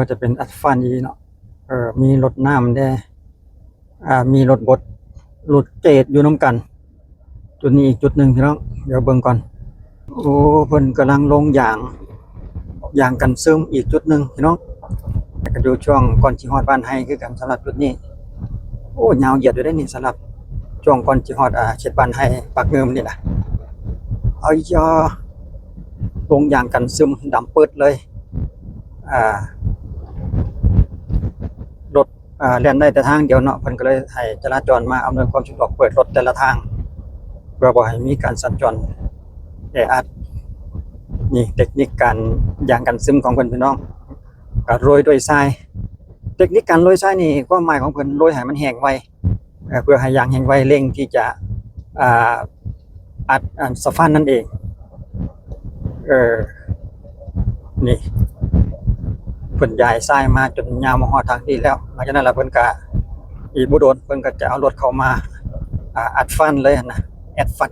ก็จะเป็นอัลฟานีเนาะมีรถน้ำได้มีรถบดรถเจดอยู่น้ำกันจุดนี้อีกจุดหนึ่งพี่น้องเดี๋ยวเบิ่งก่อนโอ้เพิ่นกำลังลงยางกันซึมอีกจุดหนึ่งพี่น้องก็อยู่ช่วงก่อนสิฮอดบ้านไฮคือกันสำหรับจุดนี้โอ้ยาวเหยียดอยู่ได้นี่สำหรับช่วงก่อนสิฮอดเขตบ้านไฮปากเงิมนี่ล่ะเอายอลงยางกันซึมดำเปิดเลยรถเล่นได้แต่ทางเดียวเนาะเพิ่นก็เลยให้จราจรมาอำนวยความสะดวกเปิดรถแต่ละทางเพื่อบ่ให้มีการสัญจรแออัดนี่เทคนิคการยางกันซึมของเพิ่นพี่น้องก็โรยด้วยทรายเทคนิคการโรยทรายนี่ความหมายของเพิ่นโรยให้มันแห้งไวเพื่อให้ยางแห้งไวเร่งที่จะอัดสะพานนั่นเองนี่เพิ่นย้ายทรายมาจนยาวมาฮอดทางนี้แล้วหลังจากนั้นแล้วเพิ่นก็อีกบ่โดนเพิ่นก็จะเอารถเข้ามาอัดฟันเลยนะแอดฟัน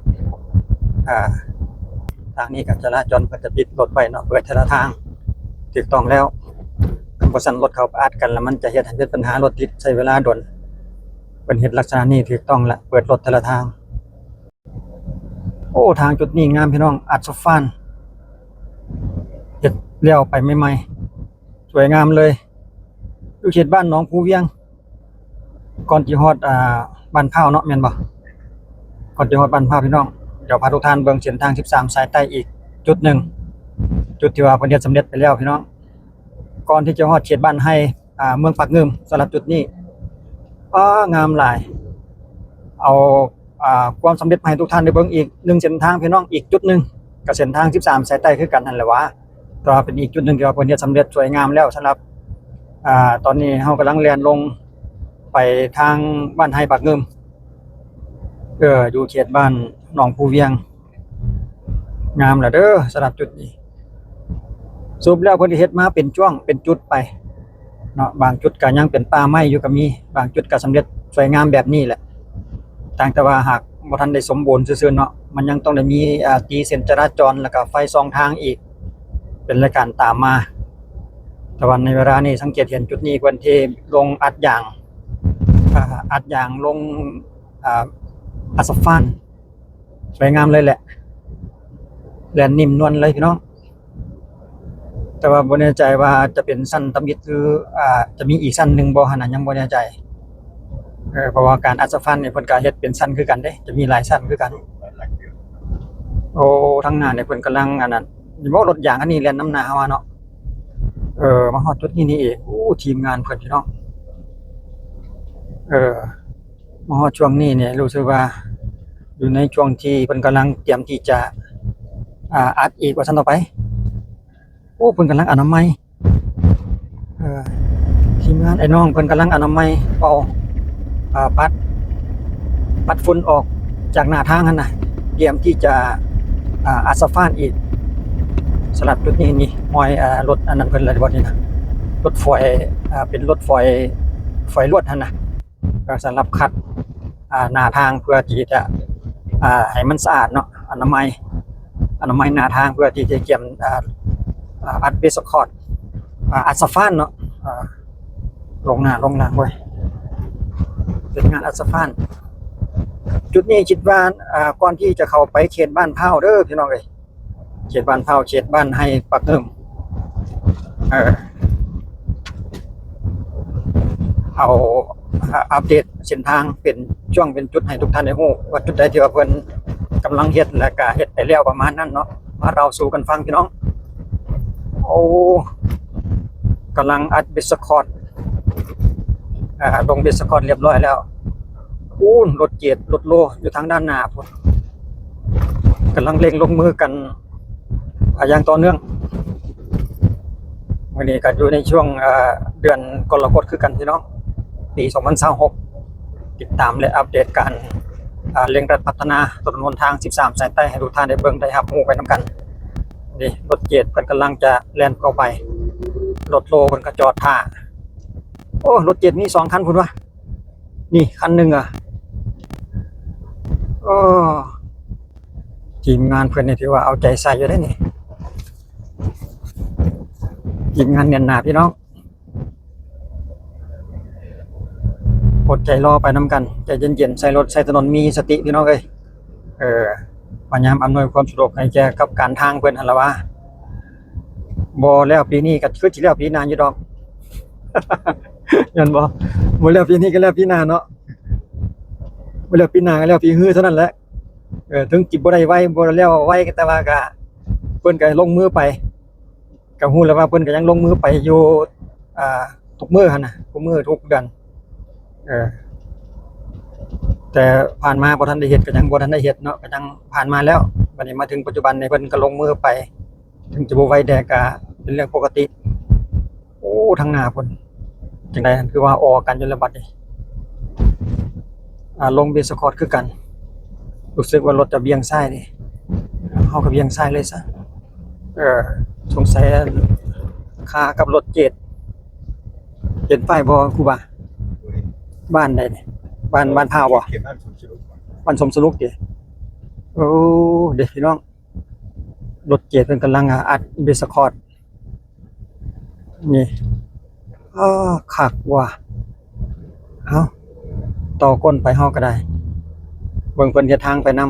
ทางนี้ก็จราจรเพิ่นจะปิดรถไว้เนาะเปิดแต่ละทางถูกต้องแล้วบ่ซั่นรถเข้าไปอัดกันแล้วมันจะเฮ็ดให้เกิดปัญหารถติดใช้เวลาดนเพิ่นเฮ็ดลักษณะนี้ถูกต้องแล้วเปิดรถแต่ละทางโอ้ทางจุดนี้งามพี่น้องอัดสะพานเฮ็ดแล้วไปใหม่ๆสวยงามเลยอยู่เขตบ้านหนองภูเวียงก่อนที่ฮอดบ้านพร้าวเนาะแม่นบ่ก่อนที่ฮอดบ้านพร้าวพี่น้องเดี๋ยวพาทุกท่านเบิ่งเส้นทาง13สายใต้อีกจุดหนึ่งจุดที่ว่าเพิ่นเฮ็ดสำเร็จไปแล้วพี่น้องก่อนที่จะฮอดเขตบ้านไฮเมืองปากเงิมสำหรับจุดนี้งามหลายเอาความสำเร็จมาให้ทุกท่านได้เบิ่งอีก1เส้นทางพี่น้องอีกจุดหนึ่งกับเส้นทาง13สายใต้คือกันนั่นแหละว่าแต่ว่าเป็นอีกจุดหนึ่งที่ว่าเพิ่นเฮ็ดสำเร็จสวยงามแล้วสำหรับตอนนี้เฮากำลังแล่นลงไปทางบ้านไฮปากเงิมอยู่เขตบ้านหนองภูเวียงงามล่ะเด้อสำหรับจุดนี้สรุปแล้วเพิ่นเฮ็ดมาเป็นช่วงเป็นจุดไปเนาะบางจุดก็ยังเป็นป่าไม้อยู่ก็มีบางจุดก็สำเร็จสวยงามแบบนี้แหละต่างแต่ว่าหากบ่ทันได้สมบูรณ์ซื่อๆเนาะมันยังต้องได้มีตีเส้นจราจรแล้วก็ไฟสองทางอีกเป็นรายการตามมาแต่ว่าในเวลานี้สังเกตเห็นจุดนี้เพิ่นที่ลงอัดยางลงอัสฟันสวยงามเลยแหละแลนนิ่มนวลเลยพี่น้องแต่ว่าบ่แน่ใจว่าจะเป็นสั้นตำมิดหรือจะมีอีกสั้นหนึ่งบ่หั่นน่ะยังบ่แน่ใจเพราะว่าการอัสฟันเนี่ยเพิ่นก็เฮ็ดเป็นสั้นคือกันเด้จะมีหลายสั้นคือกันโอ้ทางหน้าเนี่ยเพิ่นกำลังอันนั้นนี่บ่รถยางอันนี้แล่นนำหน้าเฮาเนาะมาฮอดจุดนี้นี่เองโอ้ทีมงานเพิ่นพี่น้องมาฮอดช่วงนี้เนี่ยรู้สึกว่าอยู่ในช่วงที่เพิ่นกำลังเตรียมที่จะอัดอีกว่าซั่นต่อไปโอ้เพิ่นกำลังอนามัยทีมงานไอ้น้องเพิ่นกำลังอนามัยเอาปัดฝุ่นออกจากหน้าทางนั่นน่ะเตรียมที่จะอัดสะพานอีกสลับจุดนี้นี่ห้อยรถอันนั้นเพิ่นเลยบ่นี่นะรถฝอยเป็นรถฝอยลวดนั่นน่ะก็สำหรับคัดหน้าทางเพื่อที่จะให้มันสะอาดเนาะอนามัยหน้าทางเพื่อที่จะเกี่ยมอัดเบสคอร์ดอัดสะพานเนาะลงหน้าลงหลังไว้เป็นงานอัดสะพานจุดนี้คิดว่าก่อนที่จะเข้าไปเขตบ้านพร้าวเด้อพี่น้องเอ้ยเขตบ้านพร้าวเขตบ้านไฮปากเงิมเอาอัปเดตเส้นทางเป็นช่วงเป็นจุดให้ทุกท่านได้รู้ว่าจุดใดที่ว่าเพิ่นกำลังเฮ็ดและก็เฮ็ดไปแล้วประมาณนั้นเนาะมาเราสู่กันฟังพี่น้องโอ้กำลังอัดเบสคอร์ดลงเบสคอร์ดเรียบร้อยแล้วรถเกียรรถโลอยู่ทางด้านหน้าพุ่นกำลังเร่งลงมือกันอย่างต่อเนื่องวันนี้ก็อยู่ในช่วงเดือนกรกฎคือกันพี่น้องปี2026ติดตามและอัปเดตการเร่งรัดพัฒนาถนนหนทาง13สายใต้ให้ทุกท่านได้เบิ่งได้รับรู้ไปนำกันนี่รถเกียรเพิ่นกำลังจะแล่นเข้าไปรถโลเพิ่นก็จอดท่าโอ้รถเกียรมี2คันพุ่นวะนี่คันนึงทีมงานเพิ่นนี่ถือว่าเอาใจใส่อยู่ได้นี่ทีมงานแน่นหนาพี่น้อง อดใจรอไปน้ำกันใจเย็นๆใส่รถใส่ถนนมีสติพี่น้องเอ้ยพยายามอำนวยความสะดวกให้แก่กับการทางเพิ่นหั่นล่ะว่าบ่แล้วปีนี้ก็คือสิแล้วปีหน้าอยู่ดอก แม่นบ่แล้วปีนี้ก็แล้วปีหน้าเนาะบ่แล้วปีหน้าก็แล้วปีฮื้อเท่านั้นแหละถึงจิบ่ได้ไวบ่แล้วไวแต่ว่าก็เพิ่นก็ลงมือไปก็ฮู้แล้วว่าเพิ่นก็ยังลงมือไปอยู่ทุกมื้อหั่นน่ะทุกมื้อทุกเดือนเออแต่ผ่านมาบ่ทันได้เฮ็ดก็ยังบ่ทันได้เฮ็ดเนาะก็ยังผ่านมาแล้วบัดนี้มาถึงปัจจุบันนี่เพิ่นก็ลงมือไปถึงจะบ่ไวแต่ก็เป็นเรื่องปกติโอ้ทางหน้าพุ่นจังได๋คือว่าออกกันอยู่แล้วบัดนี้ลงเบสคอร์ตคือกันรู้สึกว่ารถจะเบี่ยงซ้ายนี่เฮาก็เบี่ยงซ้ายเลยซะสงสัยค่ากับรถเจ็ดเห็นป้ายบ่ครูบาบ้านใดนี่บ้านพร้าวบ่บ้านสมสรุกติโอ้เด้พี่น้องรถเจ็ดเพิ่นกำลังอัดเบสคอร์ตนี่คักว่ะเอ้าต่อก้นไปเฮาก็ได้เบิ่งเพิ่นเฮ็ดทางไปนำ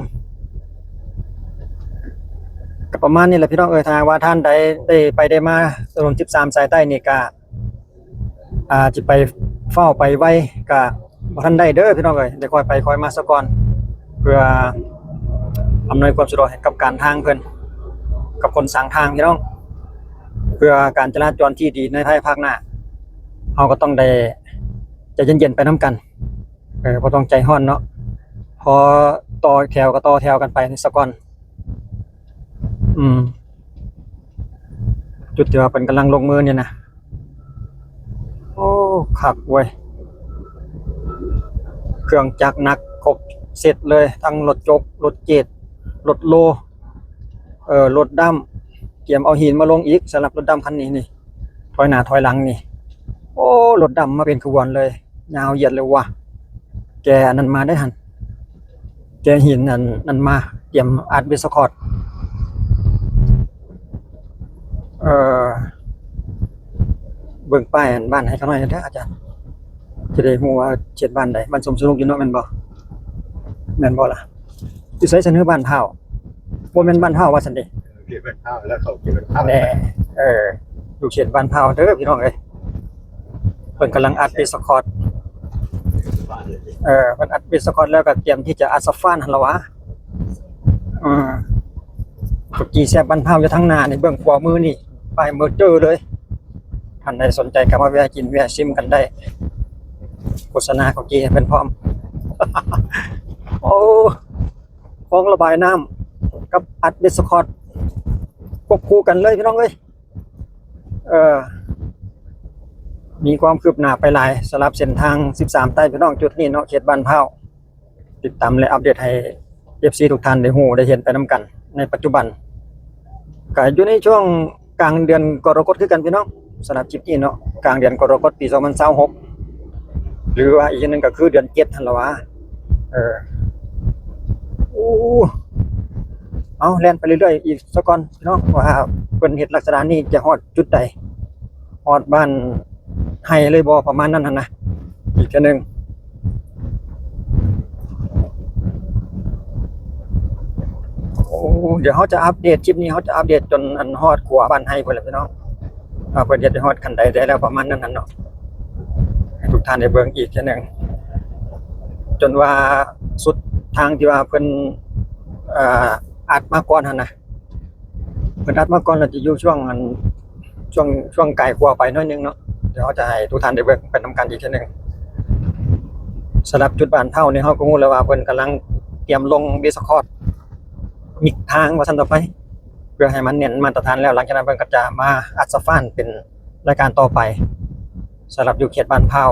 ก็ประมาณนี้แหละพี่น้องถ้าว่าท่านใดได้ไปได้มาถนน13สายใต้นี่ก็สิไปเฝ้าไปไว้ก็บ่ทันได้เด้อพี่น้องได้ค่อยไปค่อยมาซะก่อนเพื่ออำนวยความสะดวกให้กับการทางเพิ่นกับคนสร้างทางพี่น้องเพื่อการจราจรที่ดีในภาคหน้าเฮาก็ต้องได้ใจเย็นๆไปนํกันบ่ต้องใจร้อนเนาะพอต่อแถวก็ต่อแถวกันไปซะก่อนจุดที่ว่าเพิ่นกำลังลงมือเนี่ยนะโอ้คักเว้ยเครื่องจักรหนักครบเสร็จเลยทั้งรถจกรถเจ็ดรถโลรถดำเตรียมเอาหินมาลงอีกสำหรับรถดำคันนี้นี่ถอยหน้าถอยหลังนี่โอ้รถดำมาเป็นขบวนเลยยาวเหยียดเลยว่ะแกอันนั้นมาได้หั่นแกหินนั่นมาเตรียมอัดเบสคอร์ตเบิ่งป้ายบ้านให้เขาหน่อยเด้ออาจารย์จะได้ฮู้ว่าเขตบ้านใดบ้านสมสนุกอยู่เนาะแม่นบ่ล่ะสิใส่เสนอบ้านเฒ่าบ่แม่นบ้านเฒ่าว่าซั่นเด้เขตบ้านเฒ่าแล้วเขาเขตบ้านเฒ่าแน่อยู่เขตบ้านเฒ่าเด้อพี่น้องเอ้ยเพิ่นกำลังอัดเบสคอร์ตเพิ่นอัดเบสคอร์ตแล้วก็เตรียมที่จะอัดซับฟานหั่นล่ะวะตุกี้แซ่บบ้านเฒ่าอยู่ทางหน้านี่เบื้องขวามือนี่ป้ายเมอเจอเลยท่านใดสนใจก็มาแวะกินแวะชิมกันได้โฆษณาของกี้เป็นพร้อม โอ้ของระบายน้ำกับอัดเบสคอร์ตควบคู่กันเลยพี่น้องเอ้ยมีความคืบหน้าไปหลายสำหรับเส้นทาง13ใต้พี่น้องจุดนี้เนาะเขตบ้านเฒ่าติดตามและอัปเดตให้ FC ทุกท่านได้ฮู้ได้เห็นไปนํกันในปัจจุบันก็อยู่ในช่วงกลางเดือนกรกฎคือกันพี่น้องสำหรับคลิปนี้เนาะกลางเดือนกรกฎปี2026หรือว่าอีกนึงก็คือเดือน7หั่นล่ะวะเอาแล่นไปเรื่อยๆอีกสักก่อนพี่น้องว่าเพิ่นเฮ็ดลักษณะนี้จะฮอดจุดใดฮอดบ้านไห้เลยบ่ประมาณนั้นหั่นนะอีกเทื่อนึงเดี๋ยวเขาจะอัปเดตคลิปนี้เขาจะอัปเดตจนอันฮอดขัวบ้านไห้พุ่นแหละพี่น้องเพิ่นเฮ็ดให้ฮอดคันใดได้แล้วประมาณนั้นเนาะให้ทุกท่านได้เบิ่งอีกเทื่อนึงจนว่าสุดทางที่ว่าเพิ่นอัดมาก่อนหั่นนะเพิ่นอัดมาก่อนแล้วจะอยู่ช่วงไกลกว่าไปหน่อยนึงเนาะเดี๋ยวเขาจะให้ทุกท่านได้เบิ่งไปนำกันอีกเทื่อนึงสำหรับจุดบ้านเฒ่านี่เฮาก็ฮู้แล้วว่าเพิ่นกำลังเตรียมลงเบสคอร์ตมิกทางว่าซั่นต่อไปเพื่อให้มันเน้นมาตรฐานแล้วหลังจากนั้นเพิ่นก็จะมาอัดซับฟานเป็นรายการต่อไปสำหรับอยู่เขตบ้านเฒ่า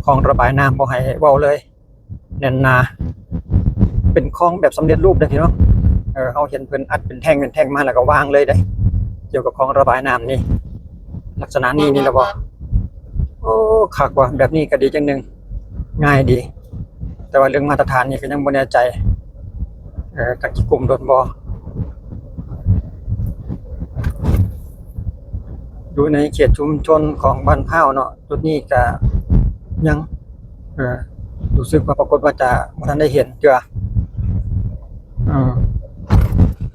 คลองระบายน้ำบ่ให้เว้าเลยแน่นหนาเป็นคลองแบบสำเร็จรูปเด้อพี่น้องเฮาเห็นเพิ่นอัดเป็นแท่งมาแล้วก็วางเลยได้เกี่ยวกับคลองระบายน้ำนี่ลักษณะนี้นี่ล่ะบ่โอ้คักว่ะแบบนี้ก็ดีจังนึงง่ายดีแต่ว่าเรื่องมาตรฐานนี่ก็ยังบ่แน่ใจกับกลุ่มโดนบ่อยู่ในเขตชุมชนของบ้านเฒ่าเนาะจุดนี้ก็ยัง เออรู้สึกว่าปรากฏว่าจะบ่ทันได้เห็นเจือเออ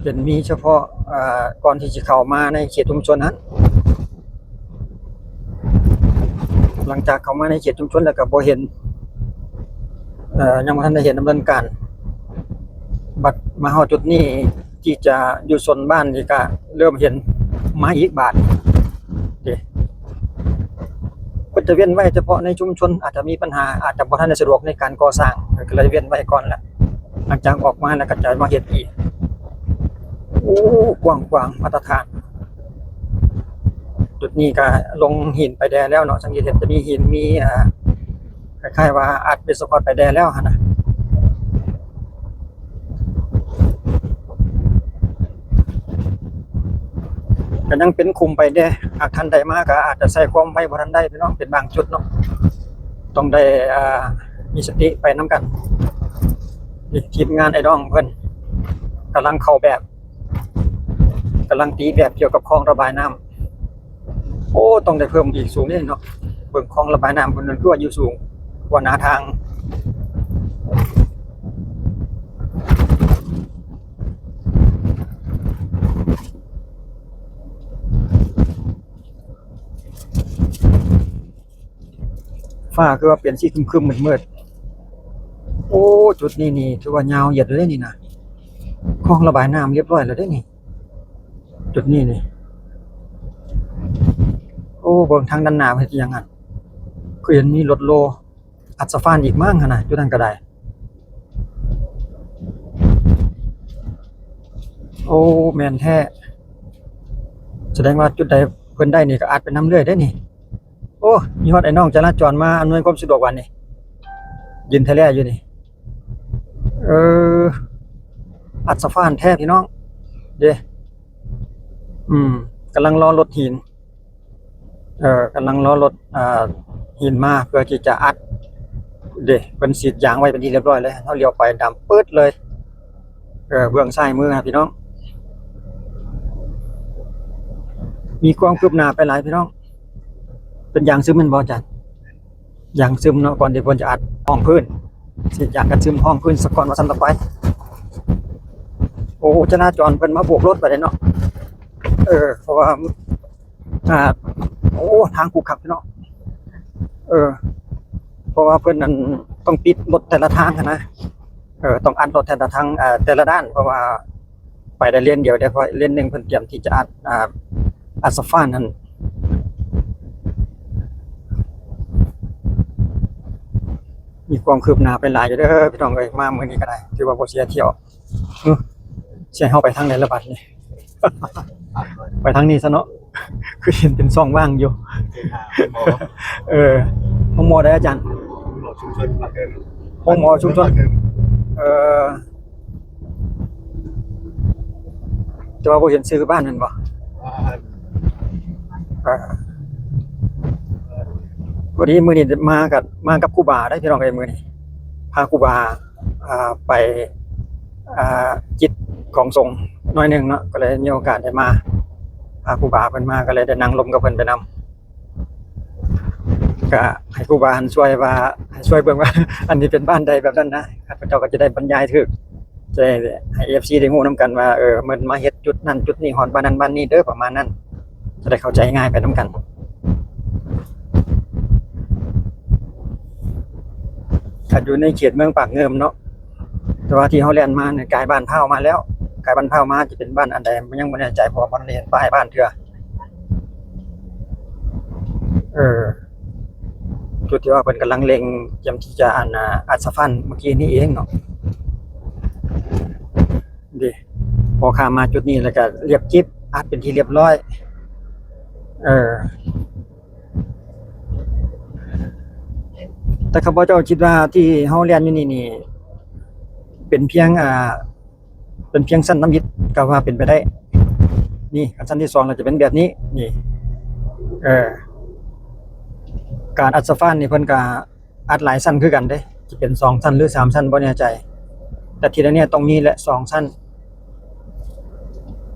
เห็นมีเฉพาะก่อนที่จะเข้ามาในเขตชุมชนนั้นหลังจากเข้ามาในเขตชุมชนแล้วก็บ่เห็นยังบ่ทันได้เห็นดำเนินการบัดมาฮอดจุดนี้ที่จะอยู่โซนบ้านนี่ก็เริ่มเห็นมาอีกบาทเด้เพิ่นจะเว้นไว้เฉพาะในชุมชนอาจจะมีปัญหาอาจจะบ่ทันได้สะดวกในการก่อสร้างก็เลยเว้นไว้ก่อนแหละหลังจากออกมาแล้วก็จะมาเฮ็ดอีกโอ้กว้างๆมาตรฐานจุดนี้ก็ลงหินไปแดแล้วเนาะสังเกตเห็นจะมีหินมีคล้ายๆว่าอาจเป็นสปอตไปแดแล้วหั่นน่ะก็ยังเป็นคุมไปแดหากท่านใดมาก็อาจจะใส่ความไว้บ่ทันได้พี่น้องเป็นบางจุดเนาะต้องได้มีสติไปนํกันนี่ทีมงานไอ้น้องเพิ่นกำลังเข้าแบบกำลังตีแบบเกี่ยวกับคลองระบายน้ำโอ้ต้องได้เพิ่มอีกสูงนิดเนาะเบิ่งคลองระบายน้ำเพิ่นคือว่าอยู่สูงกว่าหน้าทางฟ้าคือว่าเปลี่ยนสีครึมๆมืดๆโอ้จุดนี้นี่ถือว่ายาวเหยียดเลยนี่นะคลองระบายน้ำเรียบร้อยแล้วเด้นี่จุดนี้นี่โอ้เบิ่งทางด้านหน้าเฮ็ดอิหยังหั่นคือเห็นมีรถโลอัดสะพานอีกมั้งหั่นน่ะจุดนั้นก็ได้โอ้แม่นแท้แสดงว่าจุดใดเพิ่นได้นี่ก็อาจเป็นน้ำเรื่อยได้นี่โอ้มีฮอดไอ้น้องจราจรมาอำนวยความสะดวกวันนี้ยืนแท้แลอยู่นี่เอออัดสะพานแท้พี่น้องเด้กำลังรอรถหินกำลังรอรถหินมาเพื่อที่จะอัดเด้เพิ่นฉีดยางไว้เป็นที่เรียบร้อยแล้วเฮาเลี้ยวไปดำปื๊ดเลยเบื้องซ้ายมือครับพี่น้องมีความคืบหน้าไปหลายพี่น้องเป็นยางซึมแม่นบ่อาจารย์ยางซึมเนาะก่อนที่เพิ่นจะอัดห้องพื้นฉีดยางกันซึมห้องพื้นซะก่อนว่าซั่นต่อไปโอ้จราจรเพิ่นมาโบกรถไปเลยเนาะเพราะว่าโอ้ทางขรุขระพี่น้องเพราะว่าเพิ่นนั่นต้องปิดรถแต่ละทางนะต้องอัดรถแต่ละทางแต่ละด้านเพราะว่าไปได้เลนเดียวได้เพราะเลนหนึงเพิ่นเตรียมที่จะอัดสะพานนั่นมีความคืบหน้าไปหลายอยู่เด้อพี่น้องเอ้ยมามื้อนี้ก็ได้ถือว่าบ่เสียเที่ยวสิให้เฮาไปทางไหนละบัดนี้ ไปทางนี้ซะเนาะคือเห็นเป็นช่องว่างอยู่ห้องหมอได้อาจารย์ชุมชนปากเกิน ห้องหมอชุมชนแต่ว่าบ่เห็นชื่อบ้านนั่นบ่วันนี้มื้อนี้มากับครูบาได้พี่น้องเอ้ยมื้อนี้พาครูบาไปจิตของสงฆ์หน่อยนึงเนาะก็เลยมีโอกาสได้มาพาครูบาเพิ่นมาก็เลยได้นั่งลมกับเพิ่นไปนำก็ให้ครูบาช่วยว่าให้ช่วยเบิ่งว่าอันนี้เป็นบ้านใดแบบนั้นนะข้าพเจ้าก็จะได้บรรยายถูกจะได้ให้ FC ได้ฮู้นำกันว่ามันมาเฮ็ดจุดนั้นจุดนี้ฮอดบ้านนั้นบ้านนี้เด้อประมาณนั้นจะได้เข้าใจง่ายไปนำกันถ้าอยู่ในเขตเมืองปากเงิมเนาะแต่ว่าที่เฮาแล่นมาเนี่ยกายบ้านเผามาแล้วกายบ้านเผามาจะเป็นบ้านอันใดมันยังบ่แน่ใจเพราะว่าบ่ได้เห็นป้ายบ้านเทื่อจุดที่ว่าเพิ่นกำลังเล็งเตรียมที่จะอัดสะพานเมื่อกี้นี้เองเนาะดิพอข้ามมาจุดนี้แล้วก็เรียบจิ๊บอัดเป็นที่เรียบร้อยแต่ข้าพเจ้าคิดว่าที่เฮาเรียนอยู่นี่เป็นเพียงสั้นน้ำยิดก็ว่าเป็นไปได้นี่สั้นที่2เราจะเป็นแบบนี้นี่การอัดสะพานนี่เพิ่นก็อัดหลายสั้นคือกันเด้สิเป็น2สั้นหรือ3สั้นบ่แน่ใจแต่ทีละเนี่ยตรงนี้แหละ2สั้น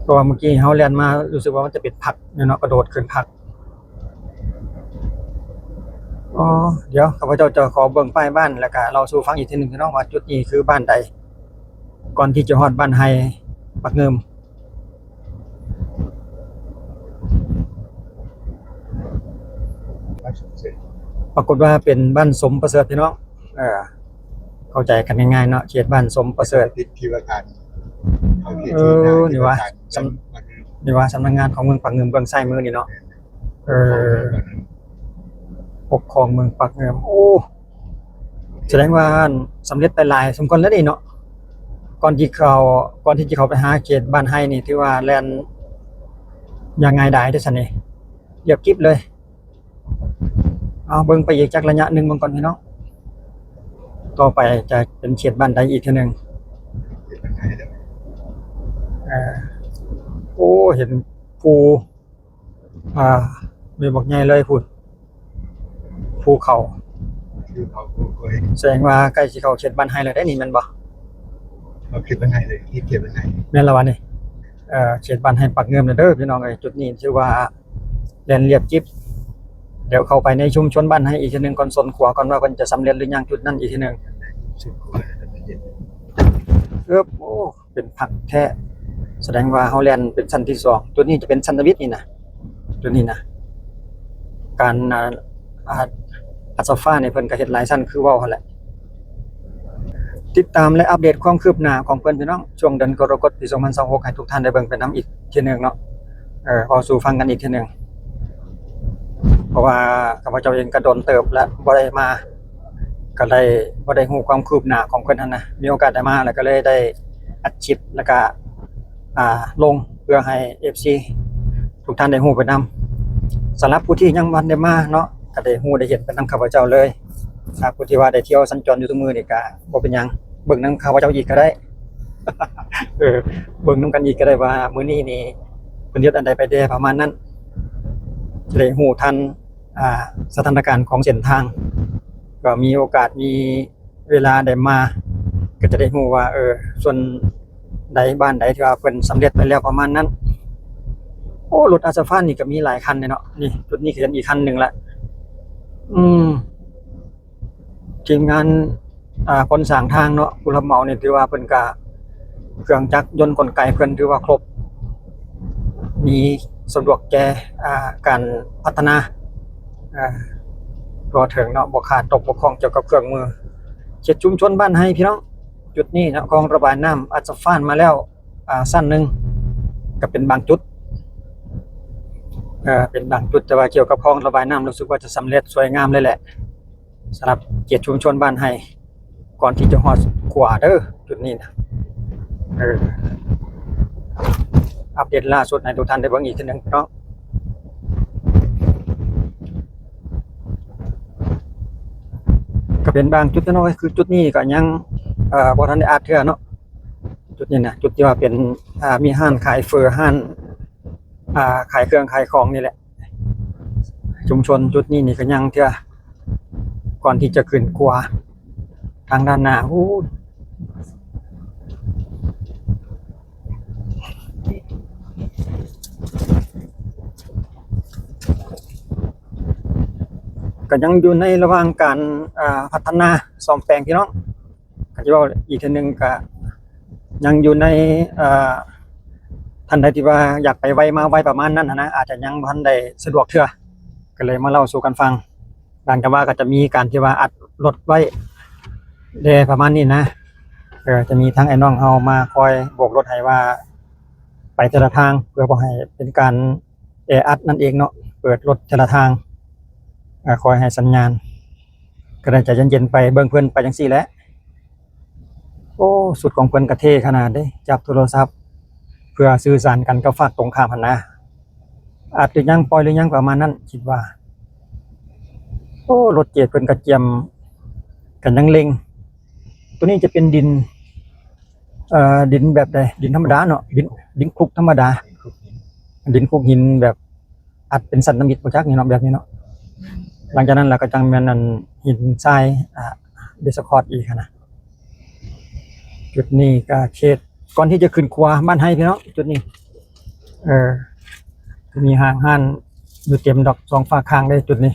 เพราะว่าเมื่อกี้เฮาเรียนมารู้สึกว่ามันจะเป็นผักเนาะกระโดดขึ้นผักโ อ๋อเดี๋ยวข้าพเจ้าจะขอเบิ่งป้ายบ้านแล้วก็เราสู่ฟังอีกทีหนึงพี่น้องว่าจุดนี้คือบ้านใดก่อนที่จะฮอดบ้านไฮปักเงิมปรากฏว่าเป็นบ้านสมประเสริฐพี่น้องเออเข้าใจกันง่ายๆเนาะเขตบ้านสมประเสริฐ ติดที่ว่าการเขาเขียน เอ ชื่อ อนี่วะ สำ นี่ว่าสำนักงานของเมืองปักเงิมเบื้องซ้ายมือนี่เนาะเออปกครองเมืองปักเงิมโอ้แสดงว่าสำเร็จไปหลายสมควรแล้วนี่เนาะก่อนที่จะเข้าไปหาเขตบ้านไฮนี่ถือว่าแล่นอย่างง่ายดายเด้อซั่นนี่เรียบกริบเลยเอาเบิ่งไปอีกจักระยะหนึงเบิ่งก่อนพี่น้องต่อไปจะเป็นเขตบ้านใดอีกเทื่อหนึงเออโอ้เห็นภูมีบอกใหญ่เลยพูดภูเขา คือเขาเคย แสดงว่าใกล้สิเข้าเขตบ้านไฮแล้วได้นี่แม่นบ่ เขาคิดเป็นไงเลยที่เขียนเป็นไง แม่นแล้ววะนี่เขตบ้านไฮปักเงิมเด้อพี่น้องเอ้ยจุดนี้ชื่อว่าแลนเรียบจิ๊บเดี๋ยวเข้าไปในชุมชนบ้านไฮอีกทีหนึงก่อนสนขวาก่อนว่าเพิ่นจะสำเร็จหรือยังจุดนั้นอีกทีหนึง สุดกว่าจะเป็นเย็น โอ้เป็นผักแท้แสดงว่าเฮาแลนเป็นชั้นที่2ตัวนี้จะเป็นชั้นทวิทย์นี่นะตัวนี้นะการอัศฟ้าเนี่ยเพิ่นก็เฮ็ดหลายชั้นคือเว้าหั่นแหละติดตามและอัปเดตความคืบหน้าของเพิ่นพี่น้องช่วงเดือนกรกฎาคมปี2026ให้ทุกท่านได้เบิ่งไปนํอีกทีหนึงเนาะพอสู่ฟังกันอีกทีหนึงเพราะว่าข้าพเจ้าเองก็โดนเติบและบ่ได้มาก็เลยบ่ได้ฮู้ความคืบหน้าของเพิ่นหั่นนะมีโอกาสได้มาแล้วก็เลยได้อัดคลิปแล้วก็ลงเพื่อให้ FC ทุกท่านได้ฮู้ไปนํสำหรับผู้ที่ยังบ่ได้มาเนาะก็ได้ฮู้ได้เห็นไปนํข้าพเจ้าเลยถ้าผู้ที่ว่าได้เที่ยวสัญจรอยู่ทุกมื้อนี่ก็บ่เป็นหยังเบิ่งนํข้าพเจ้าอีกก็ได้ เบิ่งนํกันอีกก็ได้ว่ามื้อนี้นี่เพิ่นเฮ็ดอันใดไปแด่ประมาณนั้นจะได้ฮู้ทันสถานการณ์ของเส้นทางก็มีโอกาสมีเวลาได้มาก็จะได้ฮู้ว่าส่วนใดบ้านใดที่ว่าเพิ่นสำเร็จไปแล้วประมาณนั้นโอ้รถอัศฟานนี่ก็มีหลายคันเลยเนาะนี่จุดนี้ก็เป็นอีกคันหนึงละทีมงานคนสร้างทางเนาะผู้รับเหมานี่ถือว่าเพิ่นก็เครื่องจักรยนต์กลไกเพิ่นถือว่าครบมีสะดวกแก่การพัฒนาตัวถึงเนาะบ่ขาดตกบกพร่องเกี่ยวกับเครื่องมือเขตชุมชนบ้านไฮพี่น้องจุดนี้นะคลองระบายน้ำอัศฟานมาแล้วสั้นหนึงก็เป็นบางจุดเป็นบางจุดแต่ว่าเกี่ยวกับคลองระบายน้ำรู้สึกว่าจะสำเร็จสวยงามเลยแหละสำหรับเขตชุมชนบ้านไฮก่อนที่จะฮอดขวาเด้อจุดนี้นะอัปเดตล่าสุดให้ทุกท่านได้เบิ่งอีกทีนึงเนาะก็เป็นบางจุดน้อยคือจุดนี้ก็ยังบ่ทันได้อัดเทื่อเนาะจุดนี้นะจุดที่ว่าเป็นมีห้านขายเฟอร์ห้านขายเครื่องขายของนี่แหละชุมชนจุดนี้นี่ก็ยังเทื่อก่อนที่จะขึ้นขวาทางด้านหน้าก็ยังอยู่ในระหว่างการพัฒนาซ่อมแปลงพี่น้องก็จะว่าอีกทีนึงก็ยังอยู่ในท่านใดที่ว่าอยากไปไวมาไวประมาณนั้นนะอาจจะยังบ่ทันได้สะดวกเทื่อก็เลยมาเล่าสู่กันฟังดังกับว่าก็จะมีการที่ว่าอัดรถไว้ได้ประมาณนี้นะจะมีทั้งไอ้น้องเฮามาคอยโบกรถให้ว่าไปแต่ละทางเพื่อบ่ให้เป็นการอัดนั่นเองเนาะเปิดรถแต่ละทางคอยให้สัญญาณก็ได้ใจเย็นๆไปเบิ่งเพิ่นไปจังซี่แหละโอ้สุดของเพิ่นก็เท่ขนาดเด้จับโทรศัพท์เพื่อสื่อสารกันกับฝั่งตรงข้ามหั่นนะอาจจะยังปล่อยหรือยังประมาณนั้นคิดว่าโอ้รถเกียร์เพิ่นก็เจียมกันยังเล็งตัวนี้จะเป็นดินดินแบบใดดินธรรมดาเนาะดินคลุกธรรมดาดินคลุกหินแบบอัดเป็นสันนิมิตบ่จักนี่เนาะแบบนี้เนาะหลังจากนั้นเราก็จังแม่นอันหินทรายเบสคอร์ดอีกนะจุดนี้ก็เขตก่อนที่จะขึ้นขวาบ้านไฮพี่น้องจุดนี้มีห้างอยู่เต็มดอกสองฝากข้างเลยจุดนี้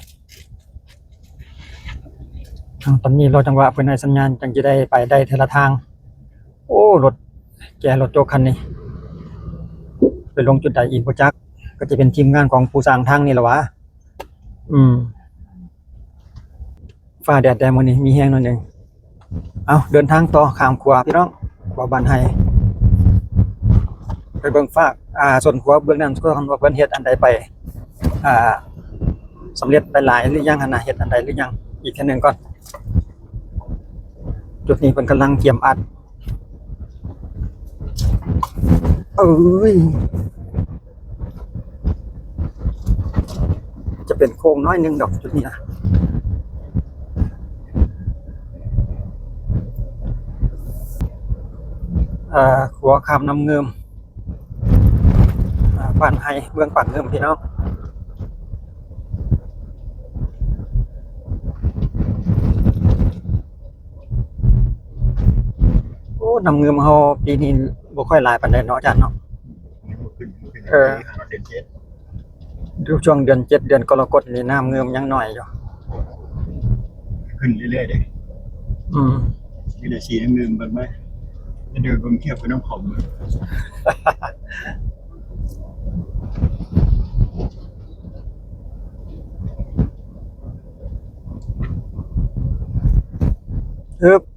ตอนนี้รอจังหวะเพิ่นให้สัญญาณจังจะได้ไปได้เทอละทาง โอ้รถรถโจกคันนี้ไปลงจุดใดอีกบ่จักก็จะเป็นทีมงานของผู้สร้างทางนี่แหละวะฟ้าแดดแต่มื้อนี้มีแฮงหน่อยหนึงเอาเดินทางต่อข้ามขัวพี่น้องขัวบ้านไฮไปเบิ่งฟ้าส่วนขัวเบื้องนั้นก็ว่าเพิ่นเฮ็ดอันใดไปอ่าสำเร็จไปหลายหรือยังหั่นน่ะเฮ็ดอันใดหรือยังอีกเทื่อนึงก่อนจุดนี้เพิ่นกำลังเตรียมอัดเอ้ยจะเป็นโค้งน้อยหนึงดอกจุดนี้นะขัวข้ามน้ำเงิมบ้านไฮเมืองปากเงิมพี่น้องโอ้น้ำเงิมเฮาปีนี้บ่ค่อยหลายปานใดเนาะอาจารย์เนาะขึ้นเดือนเจ็ด ดูช่วงเดือน7เดือนกรกฎนี่น้ำเงิมยังน้อยอยู่ขึ้นเรื่อยๆเลยมีแต่สีน้ำเงินมันไหมเดินบนเทียบกับน้ำขม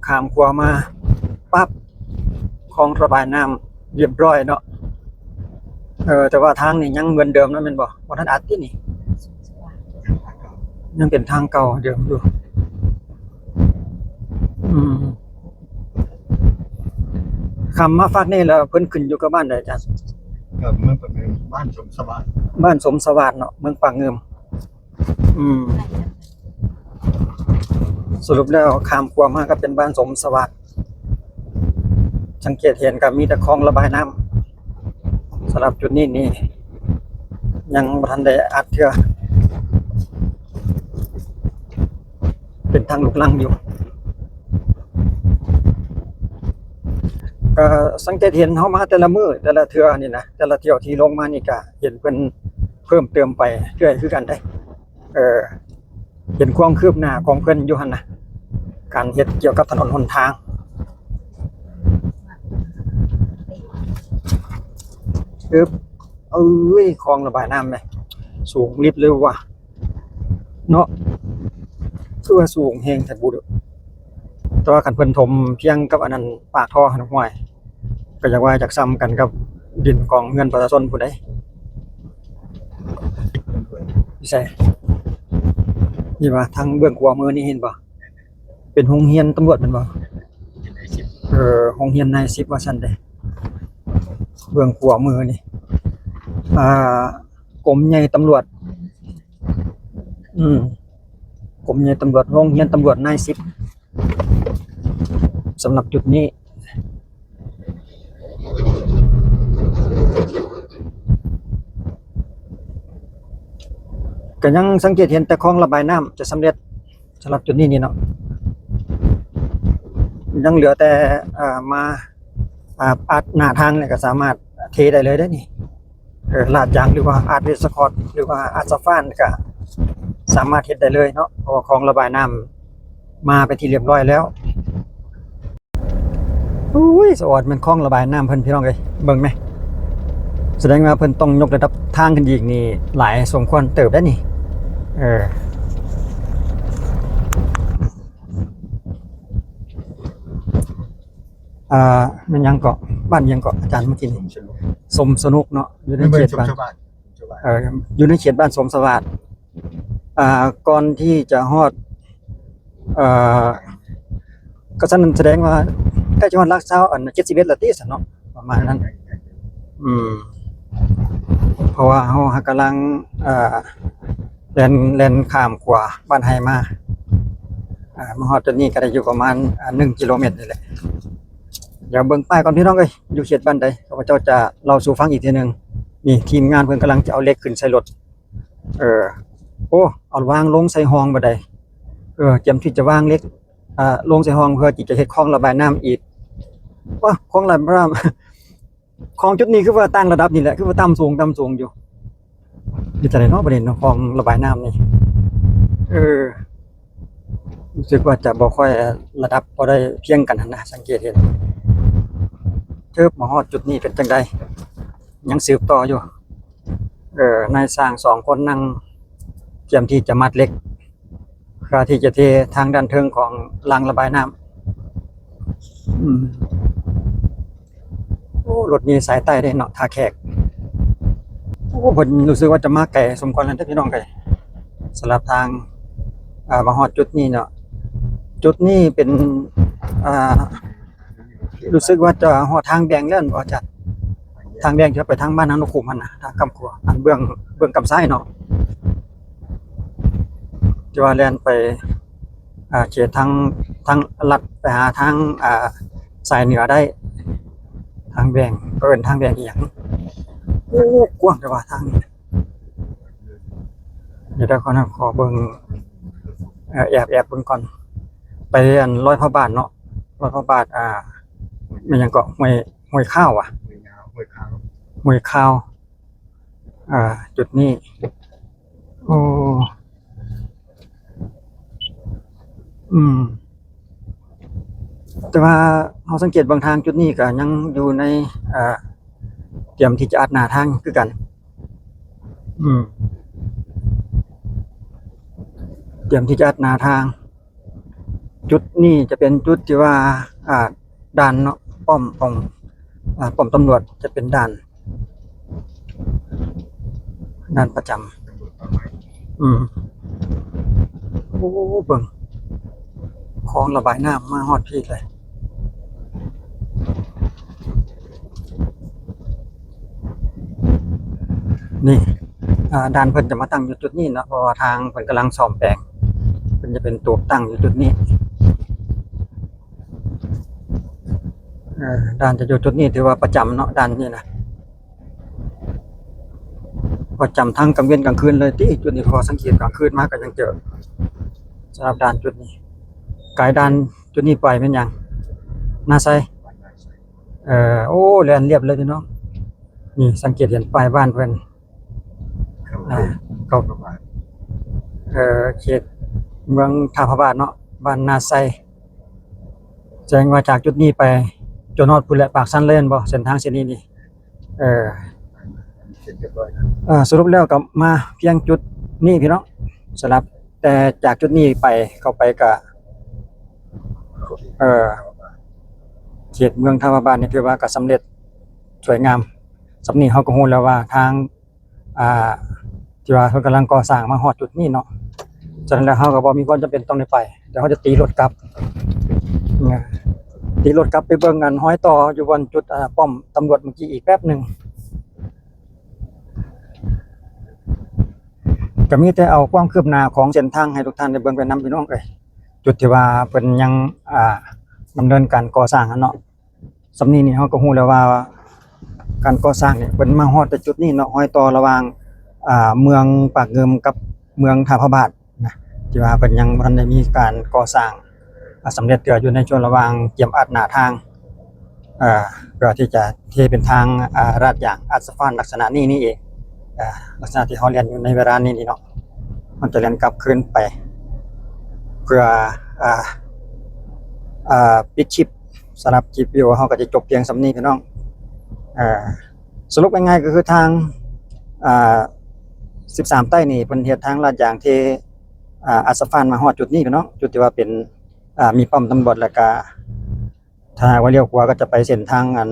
ข้ามขัวมาปั๊บคลองระบายน้ำเรียบร้อยเนาะแต่ว่าทางนี่ยังเหมือนเดิมนะแม่นบ่ทันอัดที่นี่ยังเป็นทางเก่าเดิมอยู่คำมาฝากนี่แล้วเพิ่นขึ้นอยู่กับบ้านใดอาจารย์กับเมืองปากเงิมบ้านสมสวัสดิ์เนาะเมืองปากเงิมสรุปแล้วข้ามขัวมาก็เป็นบ้านสมสวัสดิ์สังเกตเห็นก็มีแต่คลองระบายน้ำสำหรับจุดนี้นี่ยังบ่ทันได้อัดเทื่อเป็นทางลูกรังอยู่ก็สังเกตเห็นเฮามาแต่ละมื้อแต่ละเทื่อนี่นะแต่ละเที่ยวที่ลงมานี่ก็เห็นเพิ่นเพิ่มเติมไปเรื่อยคือกันได้เห็นความคืบหน้าของเพิ่นอยู่หั่นน่ะการเฮ็ดเกี่ยวกับถนนหนทางคลองระบายน้ำไหมสูงลิบเลยว่ะเนาะคือว่าสูงแฮงแท้บุแต่ว่าคันเพิ่นถมเพียงกับอันนั้นปากท่อหันห้วยก็อยากว่าจักซ้ำกันกับดินของเงินประชาชนผู้ใดพี่ใช่นี่ว่าทางเบื้องขวามือนี่เห็นบ่เป็นโรงเรียนตำรวจแม่นบ่โรงเรียนนาย10ว่าซั่นเด้เบื้องขวามือนี่กรมใหญ่ตำรวจกรมใหญ่ตำรวจโรงเรียนตำรวจนาย10สำหรับจุดนี้ก็ยังสังเกตเห็นแต่คลองระบายน้ำจะสำเร็จสำหรับจุดนี้นี่เนาะยังเหลือแต่มาอัดหน้าทางเนี่ยก็สามารถเทได้เลยได้นี่ลาดยางหรือว่าอาร์ตเวสคอร์ดหรือว่าอาร์ตซัฟฟานก็สามารถเฮ็ดได้เลยเนาะเพราะว่าคลองระบายน้ำมาเป็นที่เรียบร้อยแล้วสะออดมันคลองระบายน้ำเพิ่นพี่น้องเอ้ยเบิ่งไหมแสดงว่าเพิ่นต้องยกระดับทางขึ้นอีกนี่หลายสมควรเติบได้นี่มันยังเกาะบ้านยังเกาะอาจารย์เมื่อกี้นี่สมสนุกเนาะอยู่ในเขตบ้านอยู่ในเขตบ้านสมสวัสดิ์ก่อนที่จะฮอดก็ฉะนั้นแสดงว่าใกล้จะฮอดลักเช้าอัน71ละติซะเนาะประมาณนั้นเพราะว่าเฮากำลังแล่นข้ามขวาบ้านไฮมาฮอดจุดนี้ก็ได้อยู่ประมาณ1กิโลเมตรนี่แหละเดี๋ยวเบิ่งป้ายก่อนพี่น้องเอ้ยอยู่เขตบ้านใดข้าพเจ้าจะเล่าสู่ฟังอีกทีนึงนี่ทีมงานเพิ่นกำลังจะเอาเหล็กขึ้นใส่รถเอาวางลงใส่ห้องบ่ได้เตรียมที่จะวางเหล็กลงใส่ห้องเพื่อที่จะเฮ็ดคลองระบายน้ำอีกว่าคลองระบายน้ำคลองจุดนี้คือว่าตั้งระดับนี่แหละคือว่าต่ำสูงอยู่อยู่แต่ไหนเนาะประเด็นเนาะคลองระบายน้ำนี่ รู้สึกว่าจะบ่ค่อยระดับบ่ได้เพียงกันหั่นนะสังเกตเห็นเทิบมาฮอดจุดนี้เป็นจังไดยังสืบต่ออยู่นายสร้าง2คนนั่งเตรียมที่จะมัดเหล็กเพื่อที่จะเททางด้านเทิงของรางระบายน้ำโอ้รถมีสายใต้ได้เนาะท่าแขกโอ้เพิ่นรู้สึกว่าจะมาไกลสมควรแล้วเด้อพี่น้องไกลสำหรับทางมาฮอดจุดนี้เนาะจุดนี้เป็นรู้สึกว่าจะฮอดทางแดงแล้วบ่จัดทางแดงจะไปทางบ้านนางนกขุมหั่นน่ะทางกำขัวอันเบื้องกำซ้ายเนาะที่ว่าแล่นไปเขตทางลัดไปหาทางสายเหนือได้ทางแดงเอิ้นทางแดงอีหยังโอ้กว้างแต่ว่าทางนี้เดี๋ยวขอเบิ่งแอบเบิ่งก่อนไปอันร้อยพระบาทเนาะร้อยพระบาทมันหยังก็ห้วยข้าวอ่ะห้วยข้าวจุดนี้โอ้แต่ว่าเราสังเกตบางทางจุดนี้ก็ยังอยู่ในเตรียมที่จะอัดหน้าทางคือกันเตรียมที่จะอัดหน้าทางจุดนี้จะเป็นจุดที่ว่าด่านเนาะป้อมตำรวจจะเป็นด่านประจำโอ้เบิ่งของระบายน้ำมาฮอดพี่เลยนี่ด่านเพิ่นจะมาตั้งอยู่จุดนี้เนาะเพราะว่าทางเพิ่นกำลังซ่อมแปลงเพิ่นจะเป็นตัวตั้งอยู่จุดนี้ด่านจะอยู่จุดนี้ถือว่าประจำเนาะด่านนี้นะประจำทั้งกลางเว้นกลางคืนเลยที่จุดนี้พอสังเกตกลางคืนมาก็ยังเจอสำหรับด่านจุดนี้ไกลด่านจุดนี้ไปเป็นหยังนาไซโอ้แล่นเรียบเลยพี่น้องนี่สังเกตเห็นป้ายบ้านเพิ่นเขาเขตเมืองท่าพระบาทเนาะบ้านนาไซแจ้งว่าจากจุดนี้ไปจนฮอดพุ่นแหละปากสันเล่นบ่เส้นทางเส้นนี้นี่สรุปแล้วก็มาเพียงจุดนี้พี่น้องสำหรับแต่จากจุดนี้ไปเข้าไปก็เขตเมืองท่าพระบาทนี่ถือว่าก็สำเร็จสวยงามสำนี้เฮาก็ฮู้แล้วว่าทางที่ว่าเพิ่นกำลังก่อสร้างมาฮอดจุดนี้เนาะฉะนั้นแล้วเฮาก็บ่มีความจำเป็นต้องได้ไปเดี๋ยวเฮาจะตีรถกลับไปเบิ่งอันห้อยต่ออยู่บนจุดป้อมตำรวจเมื่อกี้อีกแป๊บนึงก็มีแต่เอาความคืบหน้าของเส้นทางให้ทุกท่านได้เบิ่งไปนํพี่น้องเอ้ยจุดที่ว่าเพิ่นยังดำเนินการก่อสร้างเนาะสำนี้นี่เฮาก็ฮู้แล้วว่าการก่อสร้างเนี่ยเพิ่นมาฮอดแต่จุดนี้เนาะห้อยต่อระหว่างเมืองปากเงิมกับเมืองท่าพระบาทนะที่ว่าเพิ่นยังบ่ทันได้มีการก่อสร้างสำเร็จเกิดอยู่ในช่วงระหว่างเตรียมอัดหน้าทางเพื่อที่จะเทเป็นทางลาดยางอัสฟัลต์ลักษณะนี้นี่เองลักษณะที่เฮาเรียนอยู่ในเวลานี้นี่เนาะมันจะเรียนกลับคืนไปเพื่อปิดชิปสำหรับคลิปวิดีโอเฮาก็จะจบเพียงส่ำนี้พี่น้องสรุปง่ายๆก็คือทาง13ใต้นี่เพิ่นเฮ็ดทางลาดยางที่อัสฟัลต์มาฮอดจุดนี้พี่น้องจุดที่ว่าเป็นมีป้อมตำรวจแล้วก็ถ้าว่าเลี้ยวขวาก็จะไปเส้นทางอัน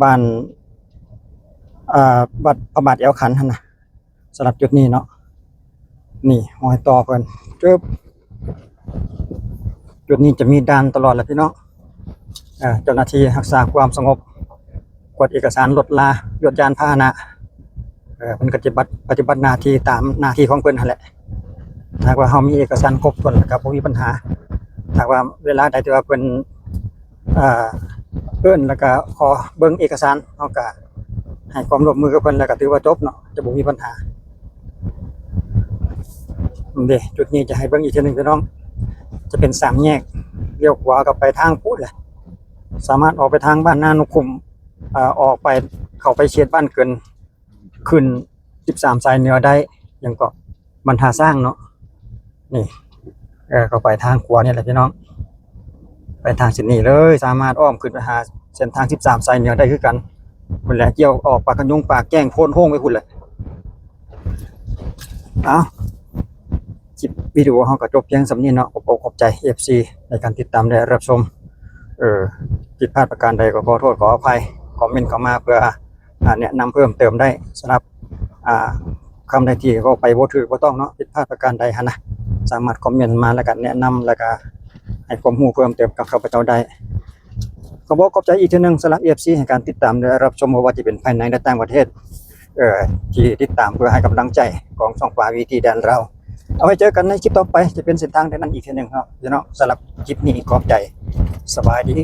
บ้านวัดพระบาทแอวขันหั่นน่ะสำหรับจุดนี้เนาะนี่ห้อยต่อเพิ่นจุดนี้จะมีด่านตลอดแหละพี่น้องเจ้าหน้าที่รักษาความสงบกวดเอกสารรถลายวดยานพาหนะเพิ่นก็จะปฏิบัติหน้าที่ตามหน้าที่ของเพิ่นนั่นแหละถ้าว่าเฮามีเอกสารครบถ้วนก็บ่มีปัญหาถ้าว่าเวลาใดที่ว่าเพิ่นเอิ้นแล้วก็ขอเบิ่งเอกสารเฮาก็ให้ความร่วมมือกับเพิ่นแล้วก็ถือว่าจบเนาะจะบ่มีปัญหาจุดนี้จะให้เบิ่งอีกทีนึงพี่น้องจะเป็น3แยกเลี้ยวขวาก็ไปทางพุทธแหละสามารถออกไปทางบ้านนานคุมออกไปเข้าไปเขตบ้านเกินขึ้น13สายเหนือได้ยังก็บรรทาสร้างเนาะนี่ ก็ไปทางขวานี่แหละพี่น้องไปทางเส้นนี้เลยสามารถอ้อมขึ้นไปหาเส้นทาง13สายเหนือได้คือกันพุ่นแหละเกี่ยวออกปากกระยุงปากแก้งโพนโฮงไปพุ่นแหละเอาคลิปวิดีโอเฮาก็จบเพียงสำนี้เนาะขอบใจ FC ในการติดตามและรับชมผิดพลาดประการใดก็ขอโทษขออภัยคอมเมนต์เข้ามาเพื่อแนะนำเพิ่มเติมได้สำหรับคำใดที่ก็ไปบ่ถูกบ่ต้องเนาะผิดพลาดประการใดหั่นนะสามารถคอมเมนต์มาแล้วก็แนะนำแล้วก็ให้ความรู้เพิ่มเติมกับข้าพเจ้าได้ขอบใจอีกทีนึงสำหรับ FC ในการติดตามและรับชมบ่ว่าจะเป็นภายในและต่างประเทศที่ติดตามเพื่อให้กำลังใจของช่องฟ้าวีทีแดนเราเอาไว้เจอกันในคลิปต่อไปจะเป็นเส้นทางใดนั้นอีกทีนึงครับพี่น้องสำหรับคลิปนี้ขอบใจสบายดี